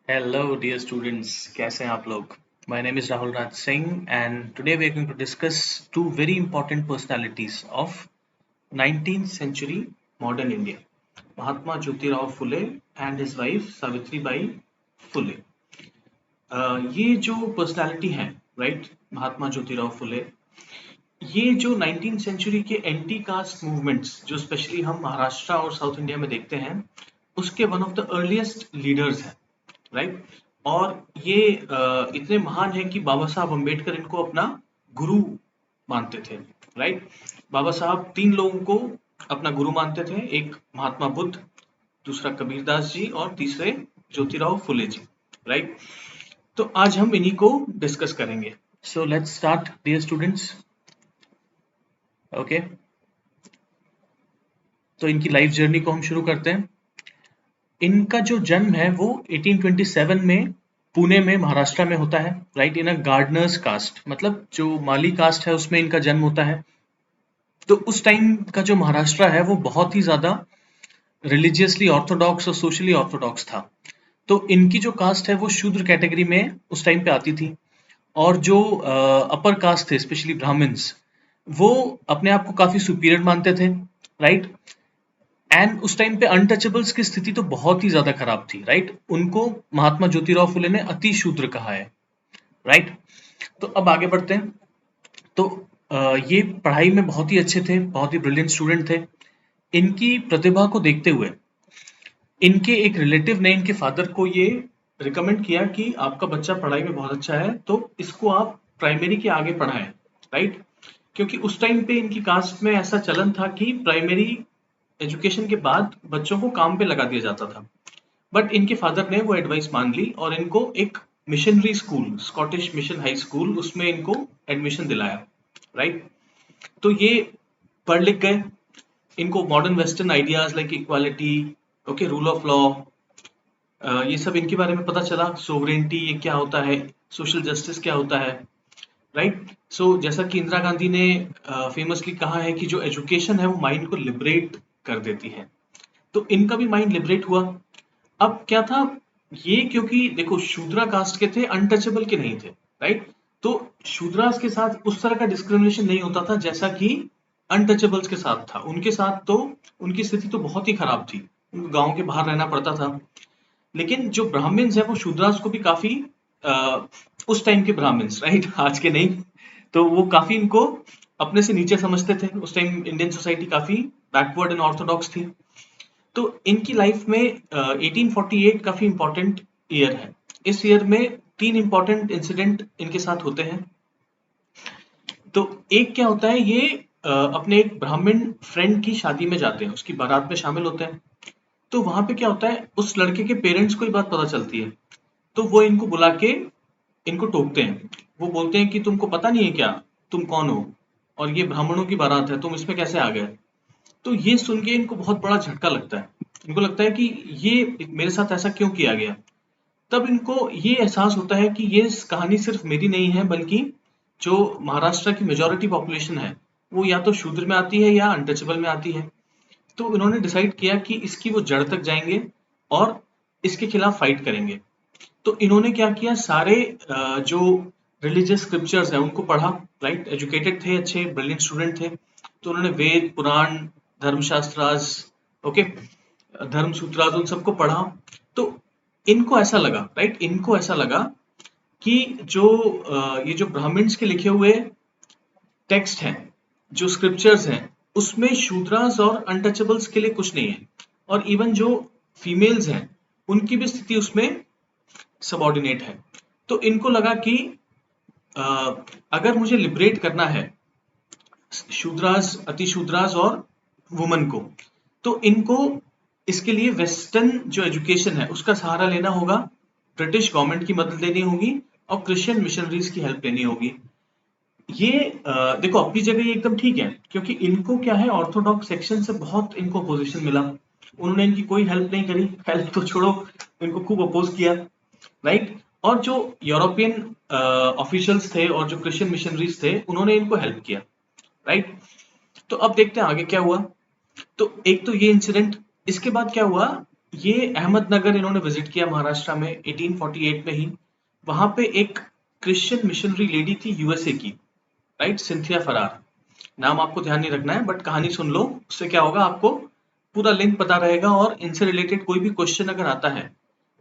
Hello, dear students. कैसे हैं आप लोग? My name is Rahul Raj Singh, and today we are going to discuss two very important personalities of 19th century modern India, Mahatma Jyotirao Phule and his wife Savitri Bai Phule. ये जो personality हैं, right, Mahatma Jyotirao Phule, ये जो 19th century के anti cast movements जो specially हम महाराष्ट्र और south India में देखते हैं, उसके one of the earliest leaders हैं, राइट। और ये इतने महान हैं कि बाबा साहब अम्बेडकर इनको अपना गुरु मानते थे, राइट। बाबा साहब तीन लोगों को अपना गुरु मानते थे, एक महात्मा बुद्ध, दूसरा कबीरदास जी और तीसरे ज्योतिराव फुले जी, राइट। तो आज हम इन्हीं को डिस्कस करेंगे। So let's start dear students. Okay, तो इनकी लाइफ जर्नी को हम शुरू करते हैं। इनका जो जन्म है वो 1827 में पुणे में महाराष्ट्र में होता है, राइट, इन अ गार्डनर्स कास्ट, मतलब जो माली कास्ट है उसमें इनका जन्म होता है। तो उस टाइम का जो महाराष्ट्र है वो बहुत ही ज्यादा रिलीजियसली ऑर्थोडॉक्स और सोशली ऑर्थोडॉक्स था। तो इनकी जो कास्ट है वो शूद्र कैटेगरी में उस टाइम पे आती थी, और जो अपर कास्ट थे स्पेशली ब्राह्मण्स, वो अपने आप को काफी सुपीरियर मानते थे, राइट। एंड उस टाइम पे अनटचेबल्स की स्थिति तो बहुत ही ज्यादा खराब थी, राइट। उनको महात्मा ज्योतिराव फुले ने अति शूद्र कहा है, राइट। तो अब आगे बढ़ते हैं। तो ये पढ़ाई में बहुत ही अच्छे थे, बहुत ही ब्रिलियंट स्टूडेंट थे। इनकी प्रतिभा को देखते हुए इनके एक रिलेटिव ने इनके फादर को ये रिकमेंड किया कि आपका बच्चा पढ़ाई में बहुत अच्छा है, तो इसको आप प्राइमरी के आगे पढ़ाएं, राइट। क्योंकि उस टाइम पे इनकी कास्ट में ऐसा चलन था कि प्राइमरी एजुकेशन के बाद बच्चों को काम पे लगा दिया जाता था। बट इनके फादर ने वो एडवाइस मान ली और इनको एक missionary school, Scottish mission high school, उसमें इनको एडमिशन दिलाया, राइट। तो ये पढ़ लिख गए। इनको modern western ideas like equality, okay, rule of law, ये सब इनके बारे में पता चला। सोवरेनिटी ये क्या होता है, सोशल जस्टिस क्या होता है, राइट। सो जैसा कि इंदिरा गांधी ने फेमसली कहा है कि जो एजुकेशन है वो माइंड को लिबरेट कर देती है, तो इनका भी माइंड लिबरेट हुआ। अब क्या था, ये क्योंकि देखो शूद्रा कास्ट के थे, अनटचेबल के नहीं थे, राइट। तो शूद्रास के साथ उस तरह का डिस्क्रिमिनेशन नहीं होता था जैसा कि अनटचेबल्स के साथ था। उनके साथ तो उनकी स्थिति तो बहुत ही खराब थी, उनको गांव के बाहर रहना पड़ता था। लेकिन जो ब्राह्मण्स है वो शूद्रास को भी काफी उस टाइम के ब्राह्मण्स, राइट, आज के नहीं, तो वो काफी इनको अपने से नीचे समझते थे। उस टाइम इंडियन सोसाइटी काफी बैकवर्ड एंड ऑर्थोडॉक्स थी। तो इनकी लाइफ में 1848 काफी इंपॉर्टेंट ईयर है। इस ईयर में तीन इंपॉर्टेंट इंसिडेंट इनके साथ होते हैं। तो एक क्या होता है, ये अपने एक ब्राह्मण फ्रेंड की शादी में जाते हैं, उसकी बारात में शामिल होते हैं। तो वहां पे क्या होता है, उस लड़के के पेरेंट्स को ये बात पता चलती है, तो वो इनको बुला के इनको टोकते हैं। वो बोलते हैं कि तुमको पता नहीं है क्या, तुम कौन हो, और ये ब्राह्मणों की बारात है, तुम इसमें कैसे आ गए। तो ये सुन के इनको बहुत बड़ा झटका लगता है। इनको लगता है कि ये मेरे साथ ऐसा क्यों किया गया। तब इनको ये एहसास होता है कि ये कहानी सिर्फ मेरी नहीं है, बल्कि जो महाराष्ट्र की मेजॉरिटी पॉपुलेशन है वो या तो शूद्र में आती है या अनटचेबल में आती है। तो इन्होंने डिसाइड किया कि इसकी वो जड़ तक जाएंगे और इसके खिलाफ फाइट करेंगे। तो इन्होंने क्या किया, सारे जो रिलीजियस स्क्रिप्चर्स हैं उनको पढ़ा, राइट। एजुकेटेड थे, अच्छे ब्रिलियंट स्टूडेंट थे। तो उन्होंने वेद, पुराण, धर्मशास्त्रास, ओके, धर्म सूत्रास, उन सबको पढ़ा। तो इनको ऐसा लगा, राइट, इनको ऐसा लगा कि जो ये जो ब्राह्मण्स के लिखे हुए टेक्स्ट हैं, जो स्क्रिप्चर्स हैं, उसमें शूद्रास और अनटचेबल्स के लिए कुछ नहीं है, और इवन जो फीमेल्स हैं उनकी भी स्थिति उसमें सबऑर्डिनेट है। तो इनको लगा कि अगर मुझे लिबरेट करना है शूद्रास, अति शूद्रास और वुमन को, तो इनको इसके लिए वेस्टर्न जो एजुकेशन है उसका सहारा लेना होगा, ब्रिटिश गवर्नमेंट की मदद लेनी होगी और क्रिश्चियन मिशनरीज की हेल्प लेनी होगी। ये देखो अपनी जगह ये एकदम ठीक है, क्योंकि इनको क्या है, ऑर्थोडॉक्स सेक्शन से बहुत इनको अपोजिशन मिला। उन्होंने इनकी कोई हेल्प नहीं करी, हेल्प तो छोड़ो, इनको खूब अपोज किया, राइट। और जो यूरोपियन ऑफिशियल्स थे और जो क्रिश्चियन मिशनरीज थे उन्होंने इनको हेल्प किया, राइट। तो अब देखते हैं आगे क्या हुआ। तो एक तो ये इंसिडेंट, इसके बाद क्या हुआ, ये अहमदनगर इन्होंने विजिट किया महाराष्ट्र में 1848 में ही। वहां पे एक क्रिश्चियन मिशनरी लेडी थी यूएसए की, राइट, सिंथिया फरार। नाम आपको ध्यान नहीं रखना है, बट कहानी सुन लो, उससे क्या होगा आपको पूरा लिंक पता रहेगा, और इनसे रिलेटेड कोई भी क्वेश्चन अगर आता है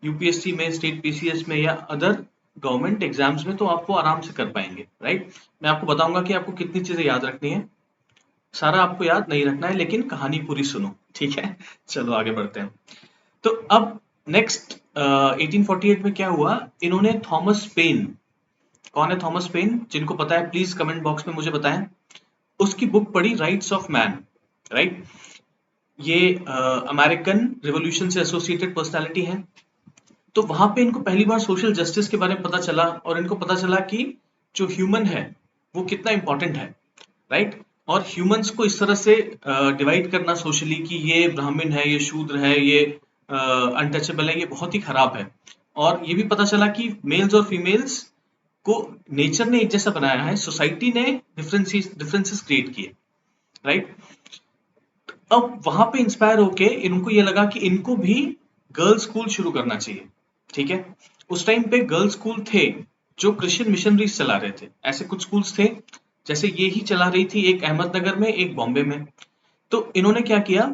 यूपीएससी में, स्टेट पीसीएस में या अदर गवर्नमेंट एग्जाम्स में, तो आपको आराम से कर पाएंगे, राइट। मैं आपको बताऊंगा कि आपको कितनी चीजें याद रखनी है। सारा आपको याद नहीं रखना है, लेकिन कहानी पूरी सुनो, ठीक है। चलो आगे बढ़ते हैं। तो अब नेक्स्ट 1848 में क्या हुआ, इन्होंने थॉमस पेन, कौन है थॉमस पेन, जिनको पता है प्लीज कमेंट बॉक्स में मुझे बताएं, उसकी बुक पढ़ी राइट्स ऑफ मैन, राइट। ये अमेरिकन रिवॉल्यूशन से एसोसिएटेड पर्सनालिटी है। तो वहां पे इनको पहली बार सोशल जस्टिस के बारे में पता चला, और इनको पता चला कि जो ह्यूमन है वो कितना इंपॉर्टेंट है, राइट। और ह्यूमंस को इस तरह से डिवाइड करना सोशली कि ये ब्राह्मण है, ये शूद्र है, ये अनटचेबल है, ये बहुत ही खराब है। और ये भी पता चला कि मेल्स और फीमेल्स को नेचर ने एक जैसा बनाया है, सोसाइटी ने डिफरेंसेस क्रिएट किए, राइट। अब वहां पे इंस्पायर होके इनको ये लगा कि इनको भी गर्ल्स स्कूल शुरू करना चाहिए, ठीक है। उस टाइम पे गर्ल्स स्कूल थे जो क्रिश्चियन मिशनरीज चला रहे थे, ऐसे कुछ स्कूल्स थे, जैसे ये ही चला रही थी, एक अहमदनगर में, एक बॉम्बे में। तो इन्होंने क्या किया,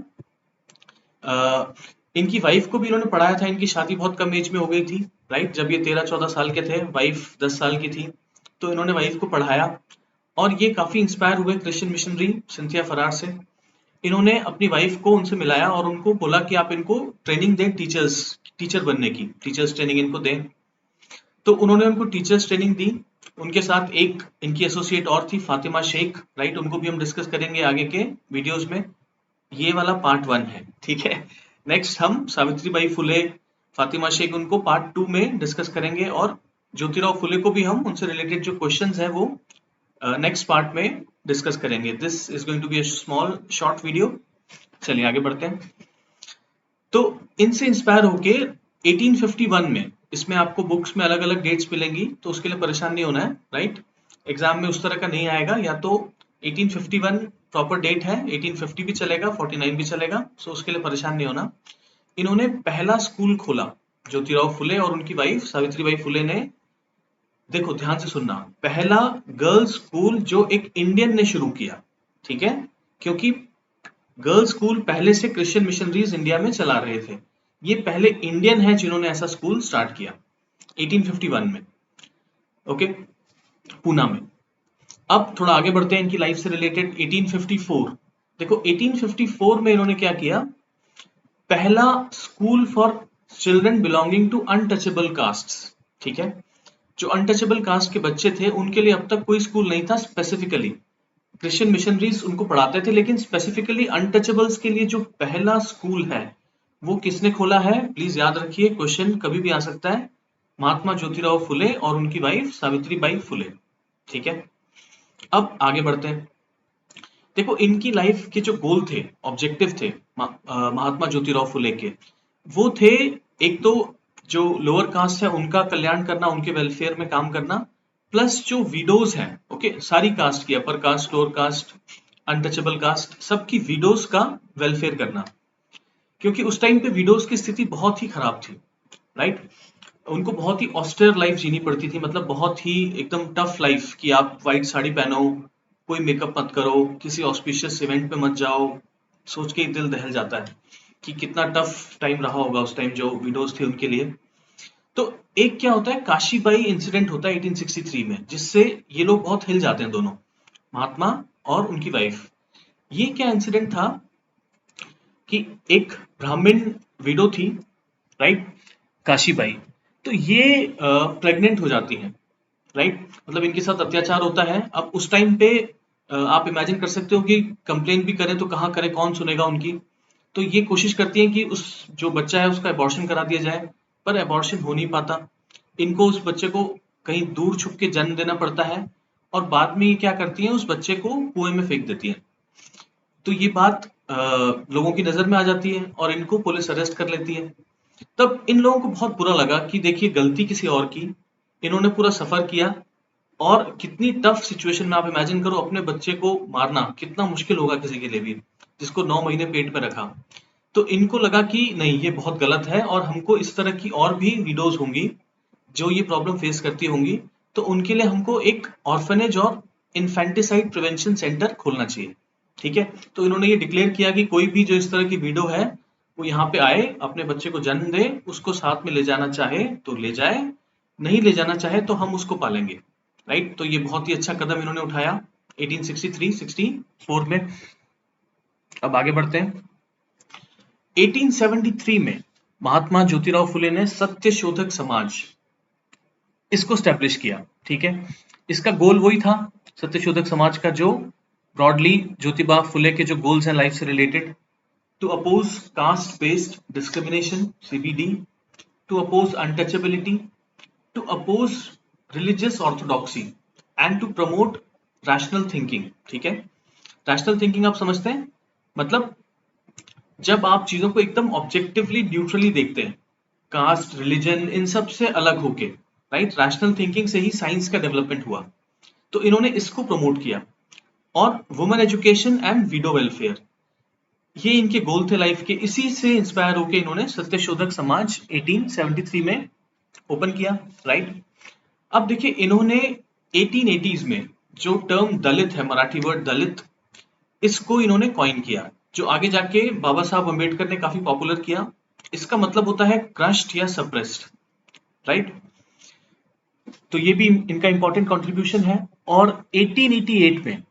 इनकी वाइफ को भी इन्होंने पढ़ाया था, इनकी शादी बहुत कम एज में हो गई थी, राइट, जब ये 13-14 साल के थे, वाइफ 10 साल की थी। तो इन्होंने वाइफ को पढ़ाया, और ये काफी इंस्पायर हुए क्रिश्चियन मिशनरी सिंथिया फरार से। इन्होंने अपनी वाइफ को उनसे मिलाया और उनको बोला कि आप इनको ट्रेनिंग दें, टीचर बनने की, टीचर्स ट्रेनिंग इनको दें। तो उन्होंने उनको टीचर्स ट्रेनिंग दी। उनके साथ एक इनकी एसोसिएट और थी, फातिमा शेख, राइट, उनको भी हम डिस्कस करेंगे आगे के वीडियोस में। ये वाला पार्ट 1 है, ठीक है। नेक्स्ट हम सावित्री बाई फुले, फातिमा शेख, उनको पार्ट 2 में डिस्कस करेंगे, और ज्योतिराव फुले को भी हम उनसे रिलेटेड जो क्वेश्चंस है वो नेक्स्ट पार्ट में डिस्कस करेंगे। This is going to be a small short video. चलिए आगे बढ़ते हैं। तो इनसे इंस्पायर होके 1851 में, इसमें आपको बुक्स में अलग अलग डेट्स मिलेंगी, तो उसके लिए परेशान नहीं होना है, राइट। एग्जाम में उस तरह का नहीं आएगा, या तो 1851 प्रॉपर डेट है, 1850 भी चलेगा, 49 भी चलेगा, सो उसके लिए परेशान नहीं होना। इन्होंने पहला स्कूल खोला, ज्योतिराव फुले और उनकी वाइफ सावित्रीबाई फुले ने। देखो ध्यान से सुनना, पहला गर्ल्स स्कूल जो एक इंडियन ने शुरू किया, ठीक है, क्योंकि गर्ल्स स्कूल पहले से क्रिश्चियन मिशनरीज इंडिया में चला रहे थे। ये पहले इंडियन है जिन्होंने ऐसा स्कूल स्टार्ट किया 1851 में, ओके, पूना में। अब थोड़ा आगे बढ़ते हैं इनकी लाइफ से रिलेटेड। 1854, देखो 1854 में इन्होंने क्या किया, पहला school for children belonging to untouchable castes, ठीक है। जो अनटचेबल कास्ट के बच्चे थे उनके लिए अब तक कोई स्कूल नहीं था स्पेसिफिकली, क्रिश्चियन मिशनरीज उनको पढ़ाते थे, लेकिन स्पेसिफिकली अनटचेबल्स के लिए जो पहला स्कूल है वो किसने खोला है, प्लीज याद रखिए, क्वेश्चन कभी भी आ सकता है। महात्मा ज्योतिराव फुले और उनकी वाइफ सावित्री बाई फुले, ठीक है। अब आगे बढ़ते हैं। देखो इनकी लाइफ के जो गोल थे, ऑब्जेक्टिव थे महात्मा ज्योतिराव फुले के, वो थे एक तो जो लोअर कास्ट है उनका कल्याण करना, उनके वेलफेयर में काम करना, प्लस जो विडोज हैं, ओके, सारी कास्ट की, upper caste, lower caste, untouchable caste, सबकी विडोज का वेलफेयर करना। क्योंकि उस टाइम पे विडोज की स्थिति बहुत ही खराब थी, राइट। उनको बहुत ही ऑस्टेयर लाइफ जीनी पड़ती थी, मतलब बहुत ही एकदम टफ लाइफ, कि आप व्हाइट साड़ी पहनो, कोई मेकअप मत करो, किसी ऑस्पिशियस इवेंट पे मत जाओ। सोच के ही दिल दहल जाता है कि कितना टफ टाइम रहा होगा उस टाइम जो विडोज थे उनके लिए। तो एक क्या होता है, काशीबाई इंसिडेंट होता है 1863 में, जिससे ये लोग बहुत हिल जाते हैं दोनों, महात्मा और उनकी वाइफ। ये क्या इंसिडेंट था कि एक ब्राह्मण विडो थी, राइट, काशीबाई। तो ये प्रेग्नेंट हो जाती हैं, राइट, मतलब इनके साथ अत्याचार होता है। अब उस टाइम पे आप इमेजिन कर सकते हो कि कंप्लेन भी करें तो कहाँ करें, कौन सुनेगा उनकी। तो ये कोशिश करती हैं कि उस जो बच्चा है उसका अबॉर्शन करा दिया जाए, पर अबॉर्शन हो नहीं पाता। इनको उस बच्चे को कहीं दूर छुप के जन्म देना पड़ता है, और बाद में ये क्या करती हैं, उस बच्चे को कुएं में फेंक देती हैं। तो ये बात लोगों की नजर में आ जाती है और इनको पुलिस अरेस्ट कर लेती है। तब इन लोगों को बहुत बुरा लगा कि देखिए गलती किसी और की, इन्होंने पूरा सफर किया, और कितनी टफ सिचुएशन में, आप इमेजिन करो अपने बच्चे को मारना कितना मुश्किल होगा किसी के लिए भी, जिसको 9 महीने पेट में रखा। तो इनको लगा कि नहीं ये बहुत गलत है और हमको इस तरह की और भी विडोज होंगी जो ये प्रॉब्लम फेस करती होंगी, तो उनके लिए हमको एक ऑर्फनेज और इन्फेंटिसाइड प्रिवेंशन सेंटर खोलना चाहिए। ठीक है, तो इन्होंने ये डिक्लेयर किया कि कोई भी जो इस तरह की विडो है वो यहाँ पे आए, अपने बच्चे को जन्म दे, उसको साथ में ले जाना चाहे तो ले जाए, नहीं ले जाना चाहे तो हम उसको पालेंगे। राइट, तो ये बहुत ही अच्छा कदम इन्होंने उठाया 1863-64 में। अब आगे बढ़ते हैं। 1873 में महात्मा ज्योतिराव फुले ने सत्यशोधक समाज इसको स्टैब्लिश किया। ठीक है, इसका गोल वही था सत्यशोधक समाज का जो ब्रॉडली ज्योतिबा फुले के जो गोल्स हैं लाइफ से related, to oppose caste based discrimination CBD, to oppose untouchability, to oppose religious orthodoxy and to promote rational thinking. ठीक है, रैशनल थिंकिंग आप समझते हैं, मतलब जब आप चीजों को एकदम ऑब्जेक्टिवली न्यूट्रली देखते हैं, कास्ट रिलीजन इन सब से अलग होके, राइट, रैशनल थिंकिंग से ही साइंस का डेवलपमेंट हुआ, तो इन्होंने इसको प्रमोट किया। और women education and window welfare, ये इनके गोल थे लाइफ के। इसी से इंस्पायर होकर इन्होंने सत्यशोधक समाज 1873 में ओपन किया। राइट, अब देखिए इन्होंने 1880s में जो टर्म दलित है, मराठी वर्ड दलित, इसको इन्होंने कॉइन किया, जो आगे जाके बाबा साहब अम्बेडकर ने काफी पॉपुलर किया। इसका मतलब होता है क्रश्ड या सप्रेस्ड। राइट, तो ये भी इनका इंपॉर्टेंट कंट्रीब्यूशन है। और 1888 में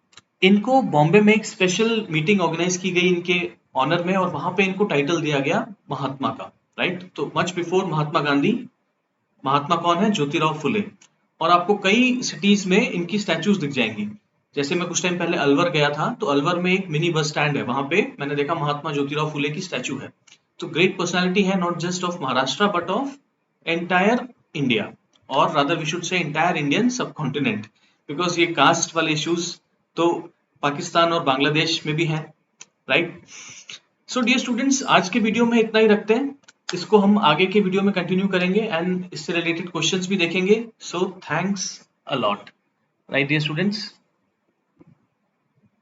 इनको बॉम्बे में एक स्पेशल मीटिंग ऑर्गेनाइज की गई इनके ऑनर में, और वहां पे इनको टाइटल दिया गया महात्मा का। राइट, तो मच बिफोर महात्मा गांधी, महात्मा कौन है? ज्योतिराव फुले। और आपको कई सिटीज में इनकी स्टैचूज दिख जाएंगी। जैसे मैं कुछ टाइम पहले अलवर गया था, तो अलवर में एक मिनी बस स्टैंड है, वहां पे मैंने देखा महात्मा ज्योतिराव फुले की स्टैचू है। तो ग्रेट पर्सनैलिटी है, not just of Maharashtra but of entire India, और rather we should say entire Indian subcontinent, because ये कास्ट वाले इश्यूज तो पाकिस्तान और बांग्लादेश में भी हैं। राइट, सो डियर स्टूडेंट्स, आज के वीडियो में इतना ही रखते हैं, इसको हम आगे के वीडियो में कंटिन्यू करेंगे एंड इससे रिलेटेड क्वेश्चंस भी देखेंगे। So thanks a lot. Right dear students.